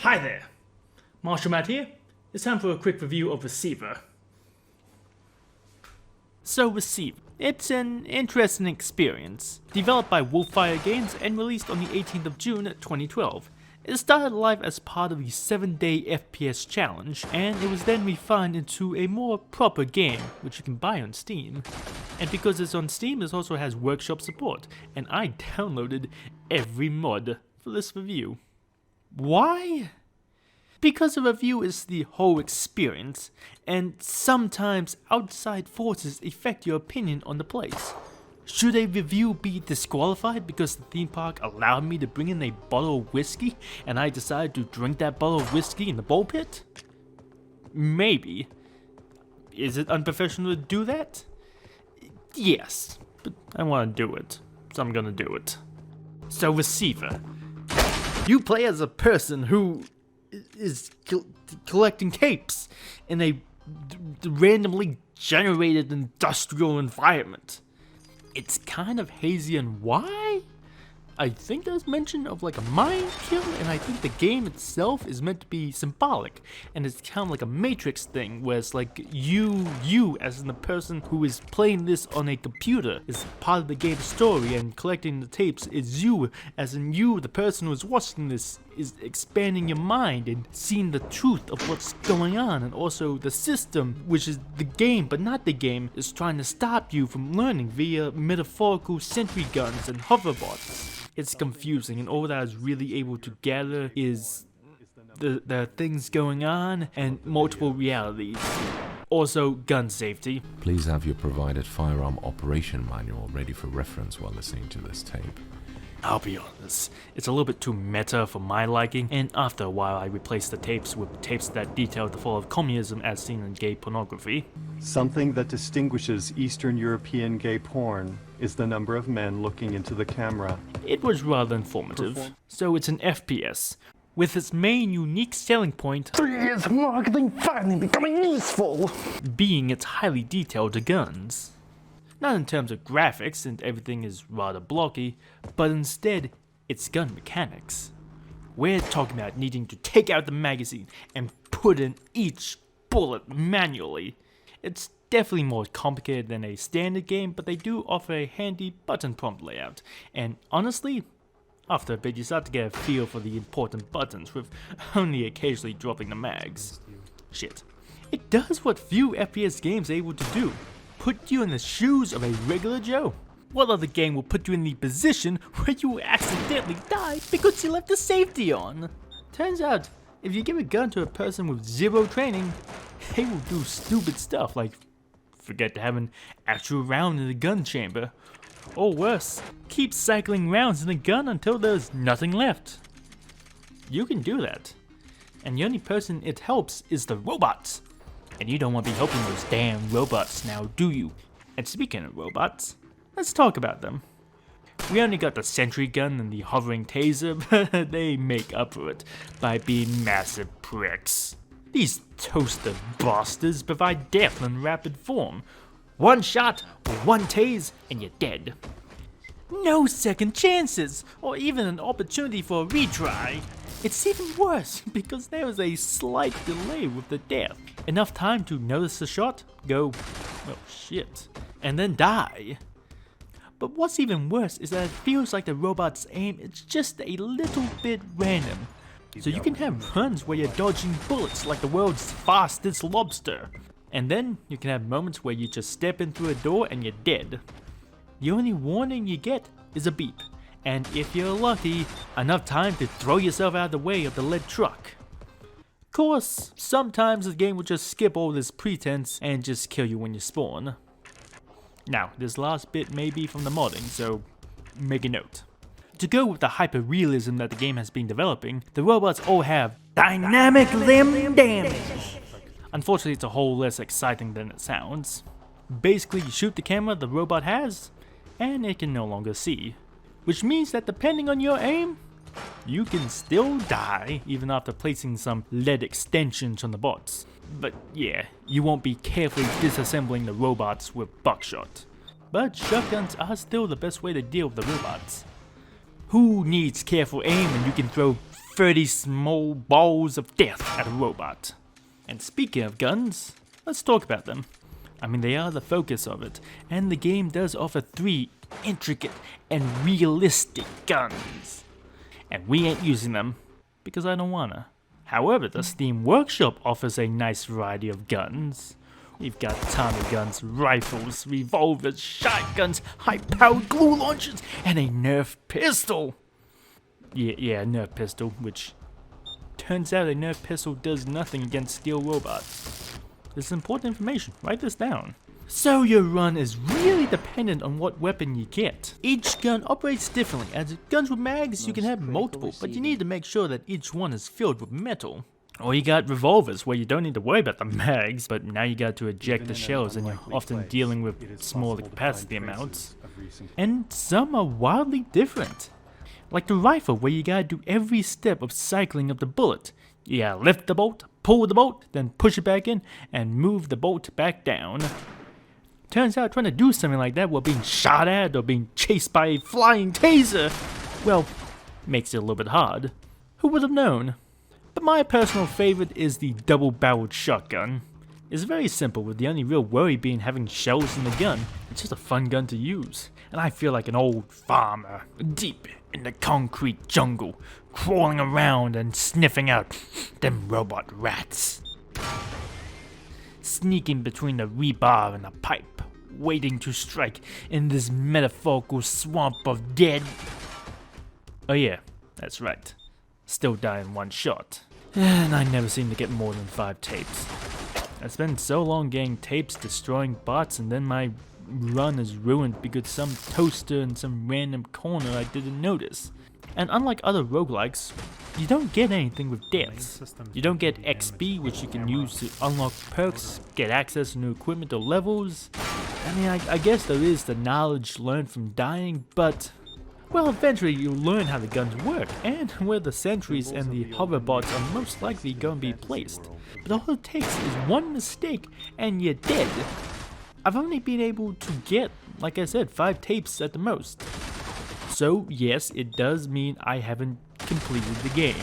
Hi there, Marshall Matt here. It's time for a quick review of Receiver. So Receiver, it's an interesting experience. Developed by Wolfire Games and released on the 18th of June 2012. It started live as part of the 7-day FPS challenge, and it was then refined into a more proper game, which you can buy on Steam. And because it's on Steam, it also has workshop support, and I downloaded every mod for this review. Why? Because a review is the whole experience, and sometimes outside forces affect your opinion on the place. Should a review be disqualified because the theme park allowed me to bring in a bottle of whiskey and I decided to drink that bottle of whiskey in the bowl pit? Maybe. Is it unprofessional to do that? Yes, but I want to do it, so I'm gonna do it. So Receiver. You play as a person who is collecting capes in a randomly generated industrial environment. It's kind of hazy on why? I think there's mention of like a mind kill, and I think the game itself is meant to be symbolic, and it's kind of like a Matrix thing, where it's like you as in the person who is playing this on a computer is part of the game's story, and collecting the tapes is you, as in you, the person who's watching this, is expanding your mind and seeing the truth of what's going on, and also the system, which is the game but not the game, is trying to stop you from learning via metaphorical sentry guns and hoverbots. It's confusing, and all that I was really able to gather is there are things going on and multiple realities. Also, gun safety. Please have your provided firearm operation manual ready for reference while listening to this tape. I'll be honest, it's a little bit too meta for my liking, and after a while I replaced the tapes with tapes that detail the fall of communism as seen in gay pornography. Something that distinguishes Eastern European gay porn is the number of men looking into the camera. It was rather informative. So it's an FPS, with its main unique selling point 3 years of marketing finally becoming useful, being its highly detailed guns. Not in terms of graphics, and everything is rather blocky, but instead, its gun mechanics. We're talking about needing to take out the magazine and put in each bullet manually. It's definitely more complicated than a standard game, but they do offer a handy button prompt layout, and honestly, after a bit you start to get a feel for the important buttons, with only occasionally dropping the mags. Shit. It does what few FPS games are able to do. Put you in the shoes of a regular Joe. What other game will put you in the position where you will accidentally die because you left the safety on? Turns out, if you give a gun to a person with zero training, they will do stupid stuff like forget to have an actual round in the gun chamber, or worse, keep cycling rounds in the gun until there's nothing left. You can do that, and the only person it helps is the robots. And you don't want to be helping those damn robots now, do you? And speaking of robots, let's talk about them. We only got the sentry gun and the hovering taser, but they make up for it by being massive pricks. These toaster bastards provide death in rapid form. One shot or one tase and you're dead. No second chances, or even an opportunity for a retry. It's even worse because there is a slight delay with the death. Enough time to notice the shot, go, oh shit, and then die. But what's even worse is that it feels like the robot's aim is just a little bit random. So you can have runs where you're dodging bullets like the world's fastest lobster. And then you can have moments where you just step in through a door and you're dead. The only warning you get is a beep. And if you're lucky, enough time to throw yourself out of the way of the lead truck. Of course, sometimes the game will just skip all this pretense and just kill you when you spawn. Now, this last bit may be from the modding, so make a note. To go with the hyper-realism that the game has been developing, the robots all have dynamic limb damage. Unfortunately, it's a whole less exciting than it sounds. Basically, you shoot the camera the robot has, and it can no longer see. Which means that depending on your aim, you can still die even after placing some lead extensions on the bots. But yeah, you won't be carefully disassembling the robots with buckshot. But shotguns are still the best way to deal with the robots. Who needs careful aim when you can throw 30 small balls of death at a robot. And speaking of guns, let's talk about them. I mean, they are the focus of it, and the game does offer 3 intricate and realistic guns. And we ain't using them, because I don't wanna. However, the Steam Workshop offers a nice variety of guns. We've got Tommy guns, rifles, revolvers, shotguns, high-powered glue launchers, and a Nerf pistol. Yeah, a Nerf pistol, which turns out a Nerf pistol does nothing against steel robots. This is important information, write this down. So your run is really dependent on what weapon you get. Each gun operates differently, as guns with mags you can have multiple, but you need to make sure that each one is filled with metal. Or you got revolvers where you don't need to worry about the mags, but now you got to eject the shells and you're often dealing with smaller capacity amounts. And some are wildly different. Like the rifle where you gotta do every step of cycling of the bullet. You gotta lift the bolt, pull the bolt, then push it back in, and move the bolt back down. Turns out trying to do something like that while being shot at or being chased by a flying taser, well, makes it a little bit hard. Who would have known? But my personal favorite is the double-barreled shotgun. It's very simple, with the only real worry being having shells in the gun. It's just a fun gun to use. And I feel like an old farmer, deep in the concrete jungle, crawling around and sniffing out them robot rats. Sneaking between the rebar and the pipe, waiting to strike in this metaphorical swamp of dead. Oh yeah, that's right. Still die in one shot. And I never seem to get more than 5 tapes. I spent so long getting tapes destroying bots, and then my run is ruined because some toaster in some random corner I didn't notice. And unlike other roguelikes, you don't get anything with deaths. You don't get XP, which you can use to unlock perks, get access to new equipment or levels. I mean, I guess there is the knowledge learned from dying, but well, eventually you'll learn how the guns work, and where the sentries and the hoverbots are most likely going to be placed. But all it takes is one mistake, and you're dead. I've only been able to get, like I said, 5 tapes at the most. So yes, it does mean I haven't completed the game.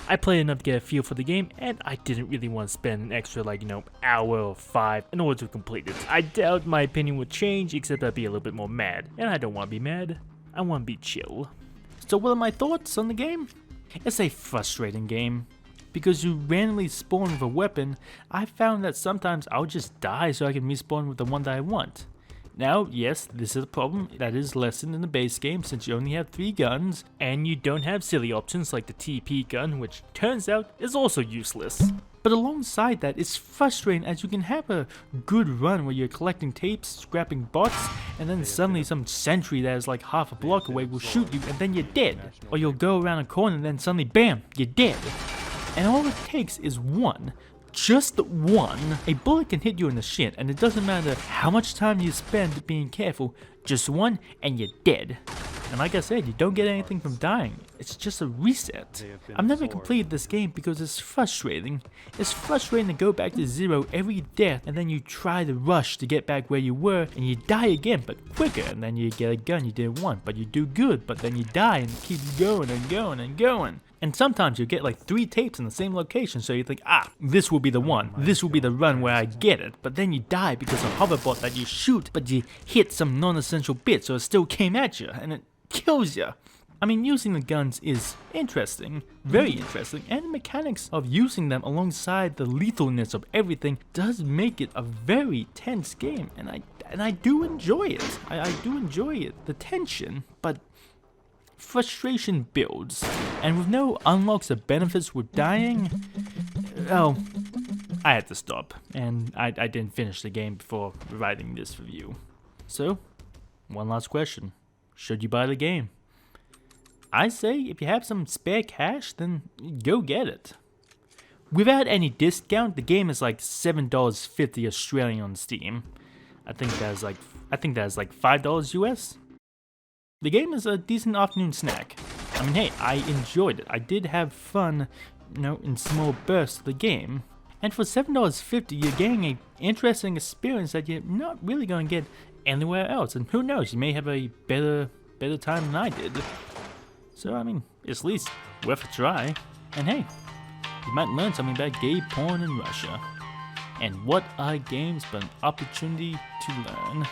I played enough to get a feel for the game, and I didn't really want to spend an extra, hour or 5 in order to complete it. I doubt my opinion would change, except I'd be a little bit more mad, and I don't want to be mad. I want to be chill. So what are my thoughts on the game? It's a frustrating game. Because you randomly spawn with a weapon, I found that sometimes I'll just die so I can respawn with the one that I want. Now, yes, this is a problem that is lessened in the base game since you only have 3 guns, and you don't have silly options like the TP gun, which turns out is also useless. But alongside that, it's frustrating as you can have a good run where you're collecting tapes, scrapping bots, and then suddenly some sentry that is like half a block away will shoot you and then you're dead. Or you'll go around a corner and then suddenly BAM! You're dead. And all it takes is one. Just one. A bullet can hit you in the shin, and it doesn't matter how much time you spend being careful, just one and you're dead. And like I said, you don't get anything from dying, it's just a reset. I've never completed this game because it's frustrating. It's frustrating to go back to 0 every death, and then you try to rush to get back where you were, and you die again, but quicker, and then you get a gun you didn't want, but you do good, but then you die, and it keeps going and going and going. And sometimes you get like 3 tapes in the same location, so you think, this will be the one, this will be the run where I get it, but then you die because of hoverbot that you shoot, but you hit some non-essential bit, so it still came at you, and it kills you. I mean, using the guns is interesting, very interesting, and the mechanics of using them alongside the lethalness of everything does make it a very tense game, and I do enjoy it. I do enjoy it, the tension, but frustration builds, and with no unlocks or benefits with dying, well, I had to stop, and I didn't finish the game before writing this review. So, one last question. Should you buy the game? I say if you have some spare cash, then go get it. Without any discount, the game is like $7.50 Australian on Steam. I think that is like $5 US. The game is a decent afternoon snack. I mean, hey, I enjoyed it. I did have fun, in small bursts of the game. And for $7.50, you're getting an interesting experience that you're not really going to get anywhere else. And who knows, you may have a better time than I did. So, I mean, it's at least worth a try. And hey, you might learn something about gay porn in Russia. And what are games but an opportunity to learn?